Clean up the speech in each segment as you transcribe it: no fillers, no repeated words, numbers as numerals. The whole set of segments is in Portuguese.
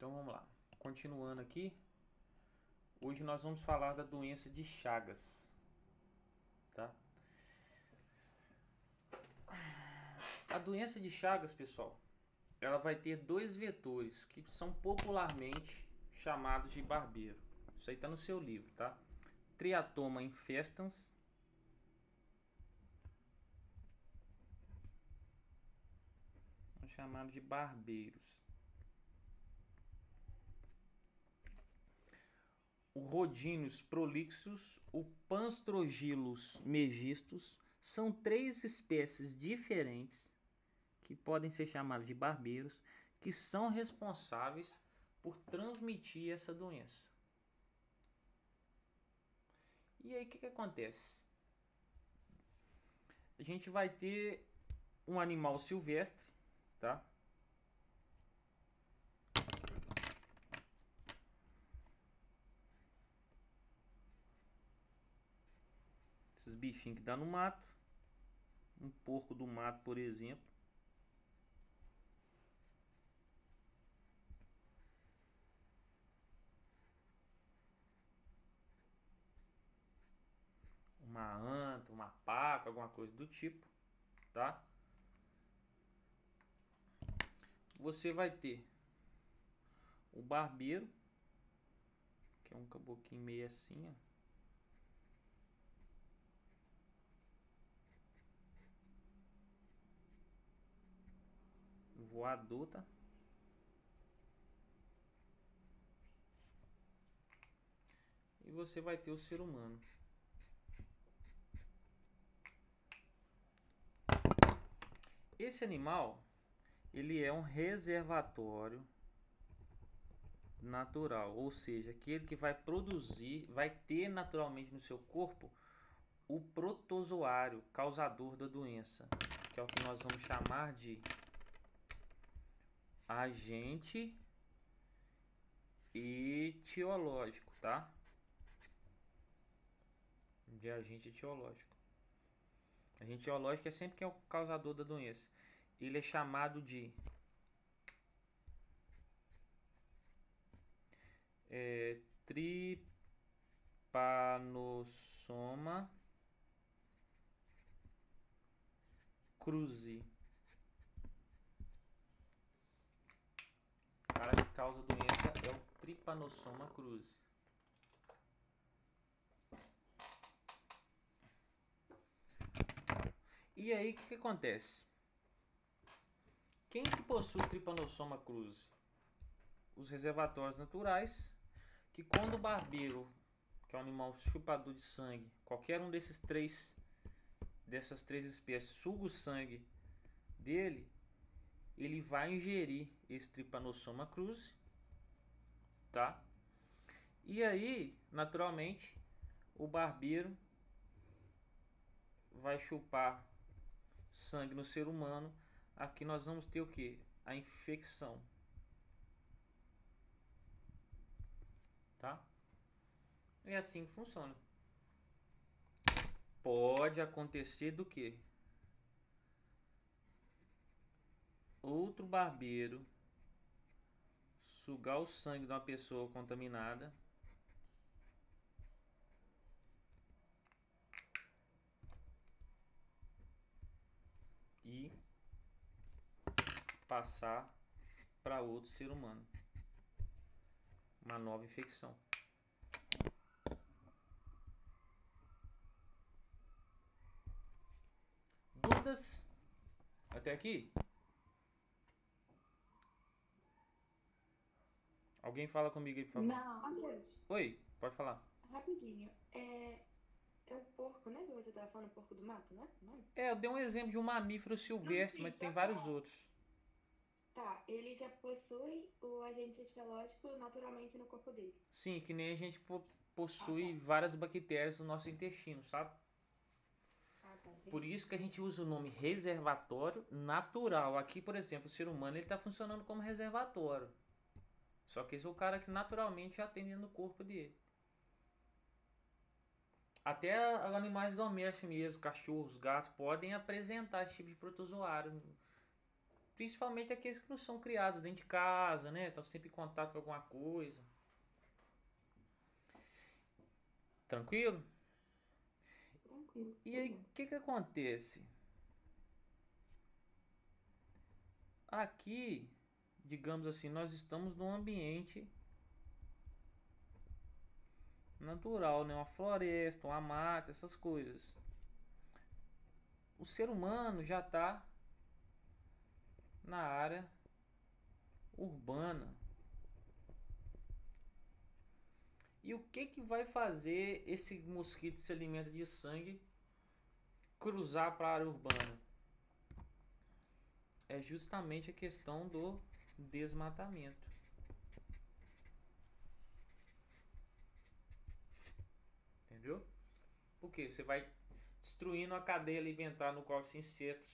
Então vamos lá. Continuando aqui, hoje nós vamos falar da doença de Chagas, tá? A doença de Chagas, pessoal, ela vai ter dois vetores que são popularmente chamados de barbeiro. Isso aí tá no seu livro, tá? Triatoma infestans chamado de barbeiros. O Rhodinius prolixus, o Panstrogylos megistus, são três espécies diferentes que podem ser chamadas de barbeiros, que são responsáveis por transmitir essa doença. E aí o que acontece? A gente vai ter um animal silvestre, tá? Esses bichinhos que dá no mato, um porco do mato, por exemplo. Uma anta, uma paca, alguma coisa do tipo, tá? Você vai ter o barbeiro, que é um caboquinho meio assim, ó. Voador, tá? E você vai ter o ser humano. Esse animal, ele é um reservatório natural, ou seja, aquele que vai produzir, vai ter naturalmente no seu corpo o protozoário causador da doença, que é o que nós vamos chamar de agente etiológico, tá? De agente etiológico. Agente etiológico é sempre quem é o causador da doença. Ele é chamado de Trypanosoma cruzi. O cara que causa a doença é o Trypanosoma cruzi. E aí o que acontece? Quem que possui o Trypanosoma cruzi? Os reservatórios naturais, que quando o barbeiro, que é um animal chupador de sangue, qualquer um dessas três espécies suga o sangue dele, ele vai ingerir esse Trypanosoma cruzi, tá? E aí, naturalmente, o barbeiro vai chupar sangue no ser humano. Aqui nós vamos ter o que? A infecção, tá? É assim que funciona. Pode acontecer do que? Outro barbeiro sugar o sangue de uma pessoa contaminada e passar para outro ser humano. Uma nova infecção. Dúvidas até aqui? Alguém fala comigo aí, por favor. Não, Matheus, Oi, pode falar. rapidinho. É o porco, né? Que você tava falando, porco do mato, né? Não? Eu dei um exemplo de um mamífero Não, silvestre, mas sim, tem tá vários certo. outros. Tá, ele já possui o agente etiológico naturalmente no corpo dele. Sim, que nem a gente Ah, possui tá. várias bactérias no nosso intestino, sabe? Ah, tá, Por entendi. isso que a gente usa o nome reservatório natural. Aqui, por exemplo, o ser humano ele está funcionando como reservatório. Só que esse é o cara que naturalmente atende no corpo dele. Até animais domésticos mesmo, cachorros, gatos, podem apresentar esse tipo de protozoário. Principalmente aqueles que não são criados dentro de casa, né? Estão sempre em contato com alguma coisa. Tranquilo? Tranquilo. E aí, o que acontece? Aqui, digamos assim, nós estamos num ambiente natural, né? Uma floresta, uma mata, essas coisas. O ser humano já está na área urbana. E o que vai fazer esse mosquito se alimenta de sangue cruzar para a área urbana? É justamente a questão do desmatamento. Entendeu? Porque você vai destruindo a cadeia alimentar no qual esse inseto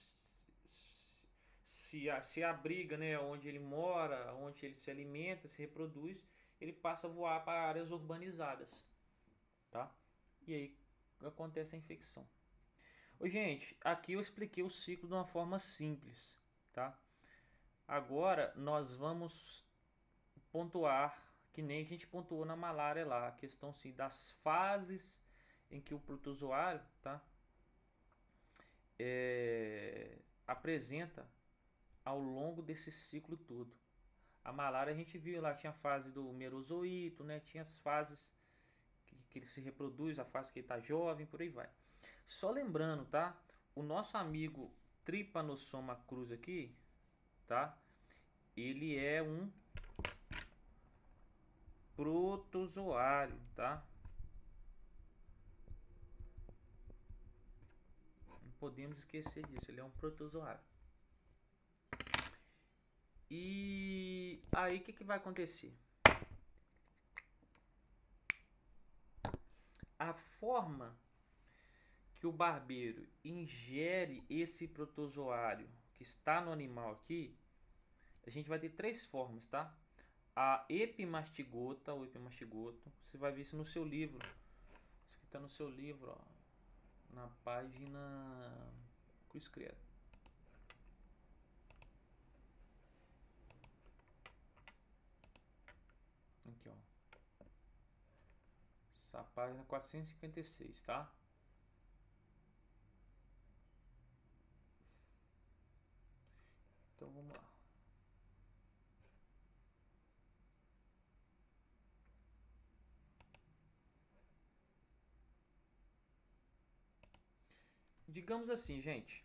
se abriga, né? Onde ele mora, onde ele se alimenta, se reproduz, ele passa a voar para áreas urbanizadas, tá? E aí acontece a infecção. Ô, gente, aqui eu expliquei o ciclo de uma forma simples, tá? Agora nós vamos pontuar, que nem a gente pontuou na malária lá, a questão sim das fases em que o protozoário, tá? Apresenta ao longo desse ciclo todo. A malária a gente viu lá, tinha a fase do merozoito, né? Tinha as fases que ele se reproduz, a fase que ele está jovem, por aí vai. Só lembrando, tá? O nosso amigo Trypanosoma cruzi aqui, tá? Ele é um protozoário, tá? Não podemos esquecer disso, ele é um protozoário. E aí o que vai acontecer? A forma que o barbeiro ingere esse protozoário que está no animal aqui, a gente vai ter três formas, tá? A epimastigota, ou epimastigoto, você vai ver isso no seu livro. Isso aqui está no seu livro, ó, na página Cruz Credo. Aqui, ó. Essa página 456, tá? Então vamos lá. Digamos assim, gente.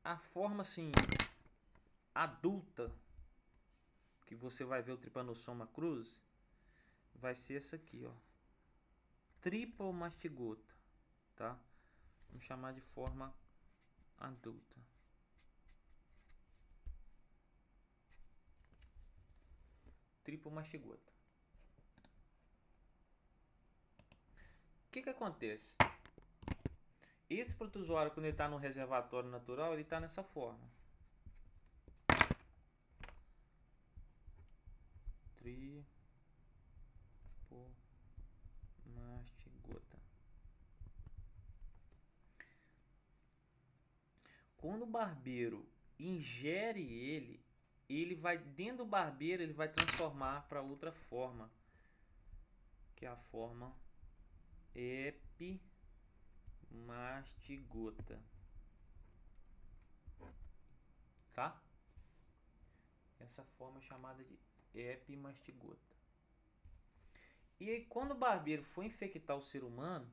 A forma assim adulta que você vai ver o Trypanosoma cruzi vai ser essa aqui, ó. Tripomastigota, tá? Vamos chamar de forma adulta. Tripomastigota. O que acontece? Esse protozoário, quando ele está no reservatório natural, ele está nessa forma. Tripomastigota. Quando o barbeiro ingere ele vai dentro do barbeiro, ele vai transformar para outra forma, que é a forma epimastigota, tá? Essa forma é chamada de epimastigota. E aí, quando o barbeiro for infectar o ser humano,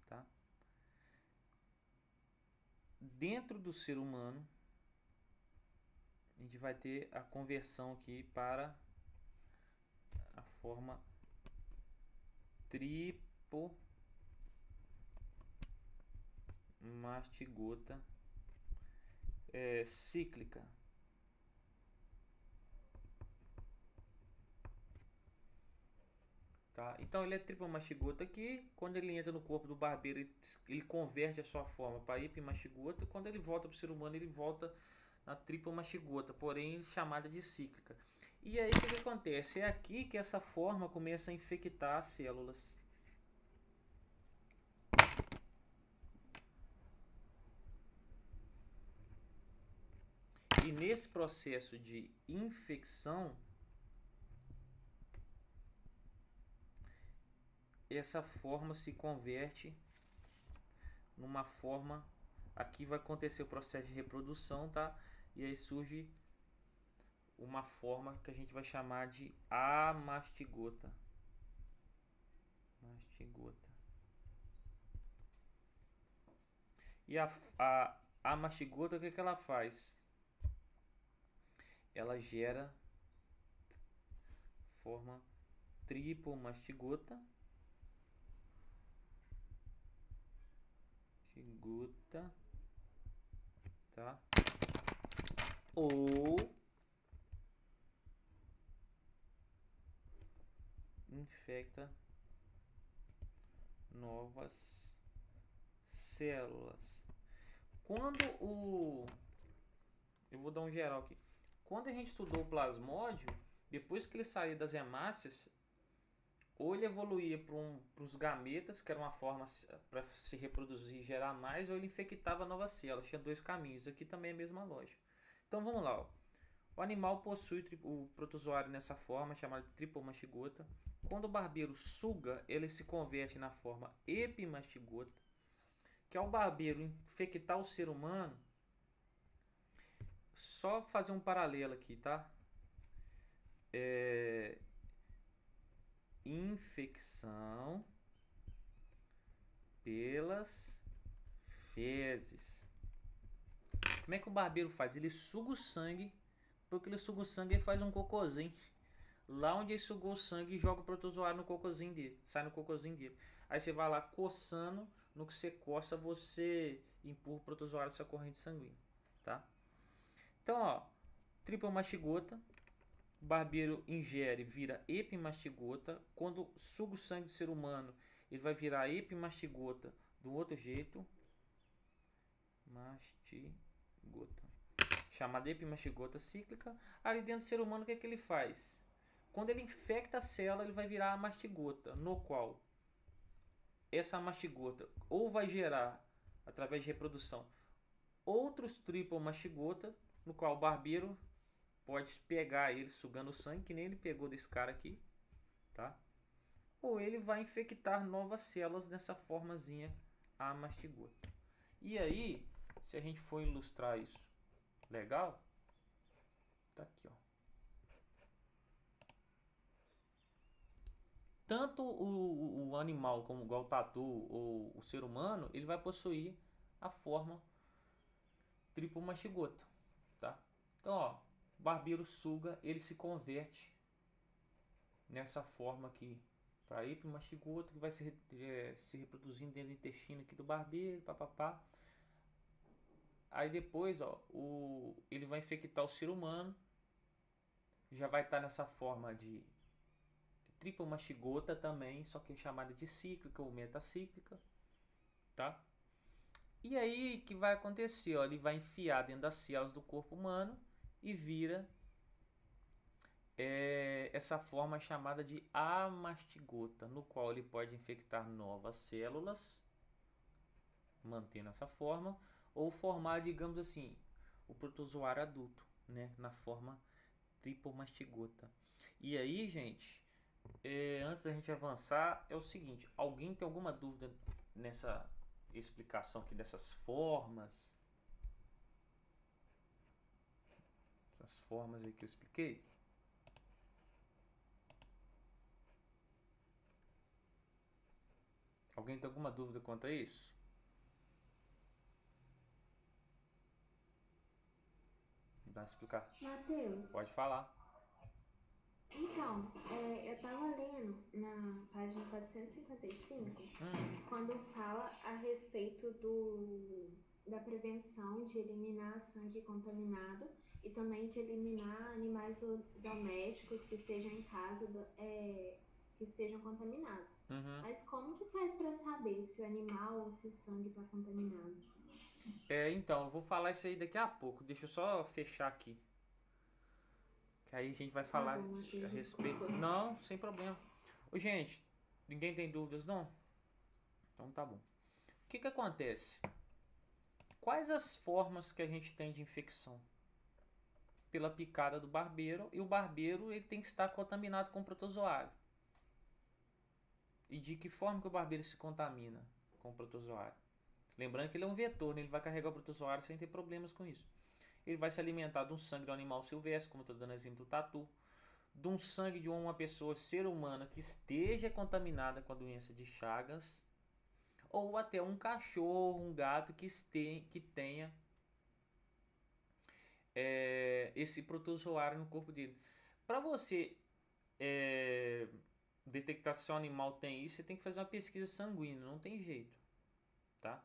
tá? Dentro do ser humano, a gente vai ter a conversão aqui para a forma tripomastigota cíclica. Tá? Então ele é tripomastigota aqui. Quando ele entra no corpo do barbeiro, ele converte a sua forma para epimastigota. Quando ele volta para o ser humano, ele volta na tripomastigota, porém chamada de cíclica. E aí o que acontece? É aqui que essa forma começa a infectar as células. E nesse processo de infecção, essa forma se converte numa forma. Aqui vai acontecer o processo de reprodução, tá? E aí surge uma forma que a gente vai chamar de amastigota. Mastigota. E a mastigota, o que ela faz? Ela gera forma tripomastigota. Mastigota, tá? Ou infecta novas células. Quando eu vou dar um geral aqui. Quando a gente estudou o plasmódio, depois que ele saía das hemácias, ou ele evoluía para os gametas, que era uma forma para se reproduzir e gerar mais, ou ele infectava novas células. Tinha dois caminhos. Aqui também é a mesma lógica. Então vamos lá. Ó. O animal possui o protozoário nessa forma, chamada de tripomastigota. Quando o barbeiro suga, ele se converte na forma epimastigota, que ao barbeiro infectar o ser humano, só fazer um paralelo aqui, tá? Infecção pelas fezes. Como é que o barbeiro faz? Ele suga o sangue, porque ele suga o sangue e faz um cocôzinho. Lá onde ele sugou o sangue, joga o protozoário no cocôzinho dele, sai no cocôzinho dele. Aí você vai lá coçando, no que você coça, você empurra o protozoário da sua corrente sanguínea, tá? Então, ó, tripomastigota, o barbeiro ingere, vira epimastigota. Quando suga o sangue do ser humano, ele vai virar epimastigota do outro jeito. Mastigota. Chamada epimastigota cíclica. Ali dentro do ser humano, o que é que ele faz? Quando ele infecta a célula, ele vai virar a mastigota, no qual essa mastigota ou vai gerar, através de reprodução, outros tripomastigota, no qual o barbeiro pode pegar ele sugando o sangue, que nem ele pegou desse cara aqui, tá? Ou ele vai infectar novas células nessa formazinha amastigota. E aí, se a gente for ilustrar isso legal, tá aqui, ó. Tanto o animal, como igual o tatu ou o ser humano, ele vai possuir a forma tripomastigota, tá? Então, ó, o barbeiro suga, ele se converte nessa forma aqui para epimastigota, que vai se reproduzindo dentro do intestino aqui do barbeiro, papapá. Aí depois, ó, ele vai infectar o ser humano, já vai estar nessa forma de tripomastigota também, só que é chamada de cíclica ou metacíclica, tá? E aí que vai acontecer, ó, ele vai enfiar dentro das células do corpo humano e vira essa forma chamada de amastigota, no qual ele pode infectar novas células, mantendo essa forma, ou formar, digamos assim, o protozoário adulto, né, na forma tripomastigota. E aí, gente, antes da gente avançar, é o seguinte: alguém tem alguma dúvida nessa explicação aqui dessas formas? Essas formas aí que eu expliquei? Alguém tem alguma dúvida quanto a isso? Dá uma explicar. Matheus, Pode falar. então, eu tava lendo na página 455, quando fala a respeito da prevenção de eliminar sangue contaminado e também de eliminar animais domésticos que estejam em casa, que estejam contaminados. Mas como que faz para saber se o animal ou se o sangue está contaminado? Então, eu vou falar isso aí daqui a pouco. Deixa eu só fechar aqui. Que aí a gente vai falar a respeito. Não, sem problema. Ô, gente, ninguém tem dúvidas, não? Então tá bom. O que acontece? Quais as formas que a gente tem de infecção? pela picada do barbeiro, e o barbeiro ele tem que estar contaminado com o protozoário. E de que forma que o barbeiro se contamina com o protozoário? Lembrando que ele é um vetor, né? Ele vai carregar o protozoário sem ter problemas com isso. Ele vai se alimentar de um sangue do animal silvestre, como eu estou dando exemplo do tatu, de um sangue de uma pessoa, ser humana, que esteja contaminada com a doença de Chagas, ou até um cachorro, um gato que tenha esse protozoário no corpo dele. Para você detectar se o animal tem isso, você tem que fazer uma pesquisa sanguínea, não tem jeito, tá?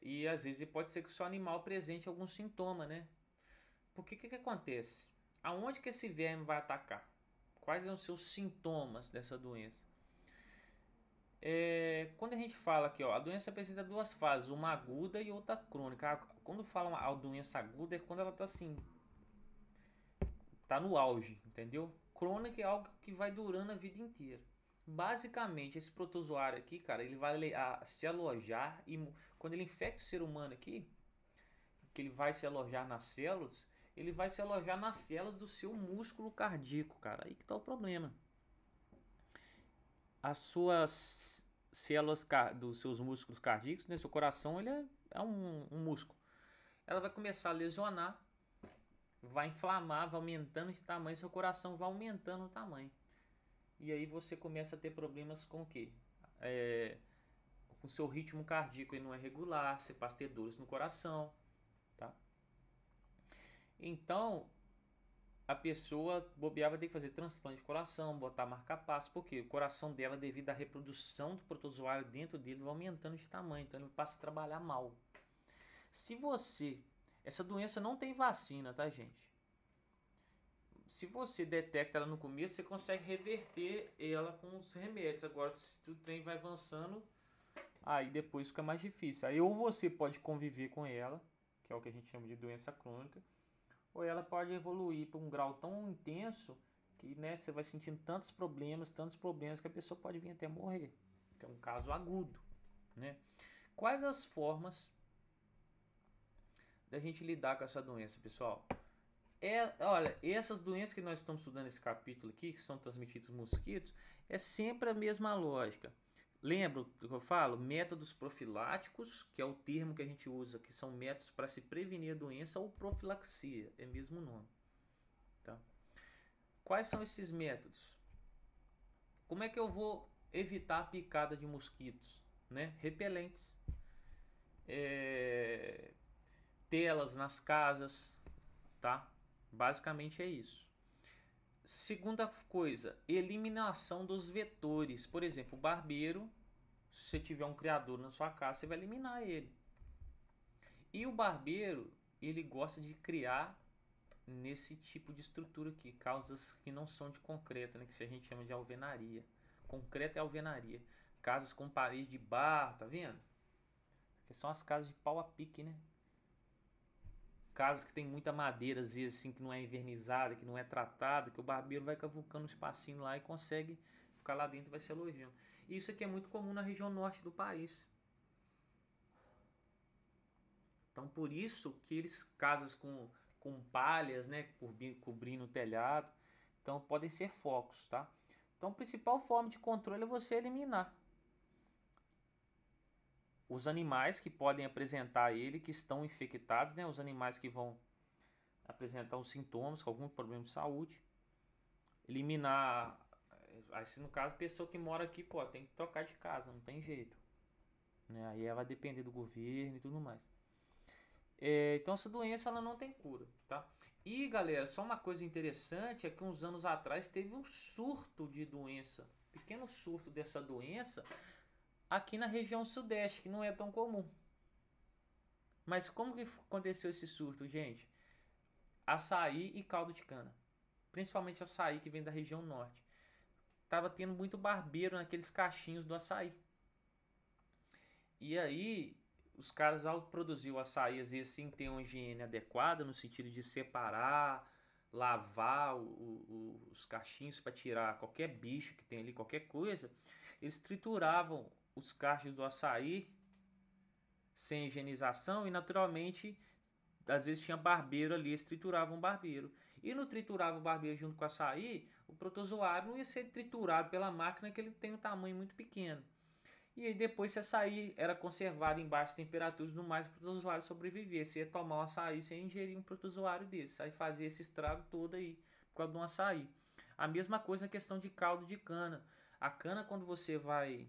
E às vezes pode ser que o seu animal apresente algum sintoma, né? Porque o que acontece? Aonde que esse verme vai atacar? Quais são os seus sintomas dessa doença? Quando a gente fala aqui, ó, a doença apresenta duas fases, uma aguda e outra crônica. Quando fala a doença aguda é quando ela tá assim, tá no auge, entendeu? Crônica é algo que vai durando a vida inteira. Basicamente, esse protozoário aqui, cara, ele vai se alojar e quando ele infecta o ser humano aqui, que ele vai se alojar nas células, ele vai se alojar nas células do seu músculo cardíaco, cara. Aí que tá o problema. As suas células dos seus músculos cardíacos, né? Seu coração, ele é um músculo. Ela vai começar a lesionar, vai inflamar, vai aumentando de tamanho, seu coração vai aumentando o tamanho. E aí você começa a ter problemas com o quê? Com o seu ritmo cardíaco ele não é regular, você passa a ter dores no coração, tá? Então, a pessoa bobear vai ter que fazer transplante de coração, botar marca-passo, porque o coração dela, devido à reprodução do protozoário dentro dele, vai aumentando de tamanho, então ele passa a trabalhar mal. Essa doença não tem vacina, tá, gente? Se você detecta ela no começo, você consegue reverter ela com os remédios. Agora, se o trem vai avançando, aí depois fica mais difícil. Aí ou você pode conviver com ela, que é o que a gente chama de doença crônica, ou ela pode evoluir para um grau tão intenso que, né, você vai sentindo tantos problemas que a pessoa pode vir até morrer. Que é um caso agudo, né? Quais as formas da gente lidar com essa doença, pessoal? Olha, essas doenças que nós estamos estudando nesse capítulo aqui, que são transmitidas por mosquitos, é sempre a mesma lógica. Lembra do que eu falo? Métodos profiláticos, que é o termo que a gente usa, que são métodos para se prevenir a doença, ou profilaxia, é o mesmo nome. Tá? Quais são esses métodos? Como é que eu vou evitar a picada de mosquitos? Né? Repelentes, telas nas casas, tá? Basicamente é isso. Segunda coisa, eliminação dos vetores. Por exemplo, o barbeiro, se você tiver um criador na sua casa, você vai eliminar ele. E o barbeiro, ele gosta de criar nesse tipo de estrutura aqui, casas que não são de concreto, né, que a gente chama de alvenaria. Concreto é alvenaria. Casas com parede de barro, tá vendo? Que são as casas de pau a pique, né? Casas que tem muita madeira, às vezes assim, que não é invernizada, que não é tratada, que o barbeiro vai cavucando um espacinho lá e consegue ficar lá dentro e vai se elogiando. Isso aqui é muito comum na região norte do país. Então, por isso que eles, casas com palhas, né, cobrindo o telhado, então podem ser focos, tá? Então, a principal forma de controle é você eliminar os animais que podem apresentar ele, que estão infectados, né? Os animais que vão apresentar os sintomas, com algum problema de saúde. Eliminar, assim, no caso, a pessoa que mora aqui, pô, tem que trocar de casa, não tem jeito. Né? Aí ela vai depender do governo e tudo mais. Então essa doença ela não tem cura, tá? E galera, só uma coisa interessante é que uns anos atrás teve um surto de doença, pequeno surto dessa doença, aqui na região sudeste, que não é tão comum. Mas como que aconteceu esse surto, gente? Açaí e caldo de cana. Principalmente açaí que vem da região norte. Tava tendo muito barbeiro naqueles cachinhos do açaí. E aí, os caras ao produzir o açaí, às vezes sem ter uma higiene adequada, no sentido de separar, lavar os cachinhos para tirar qualquer bicho que tem ali, qualquer coisa, eles trituravam os cachos do açaí sem higienização e naturalmente às vezes tinha barbeiro ali, eles trituravam o barbeiro. E no triturava o barbeiro junto com o açaí, o protozoário não ia ser triturado pela máquina, que ele tem um tamanho muito pequeno. E aí depois se açaí era conservado em baixa temperatura e tudo mais, o protozoário sobrevivia. Você ia tomar um açaí, você ia ingerir um protozoário desse. Aí fazia esse estrago todo aí, por causa de um açaí. A mesma coisa na questão de caldo de cana. A cana, quando você vai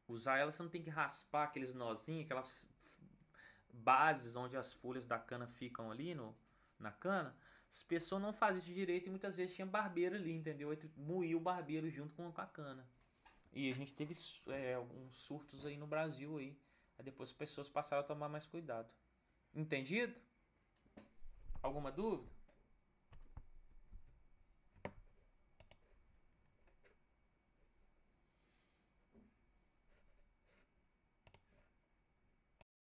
usar ela, você não tem que raspar aqueles nozinhos, aquelas bases onde as folhas da cana ficam ali na cana. As pessoas não fazem isso direito e muitas vezes tinha barbeiro ali, entendeu? Aí moía o barbeiro junto com a cana. E a gente teve alguns surtos aí no Brasil aí. Aí depois as pessoas passaram a tomar mais cuidado. Entendido? Alguma dúvida?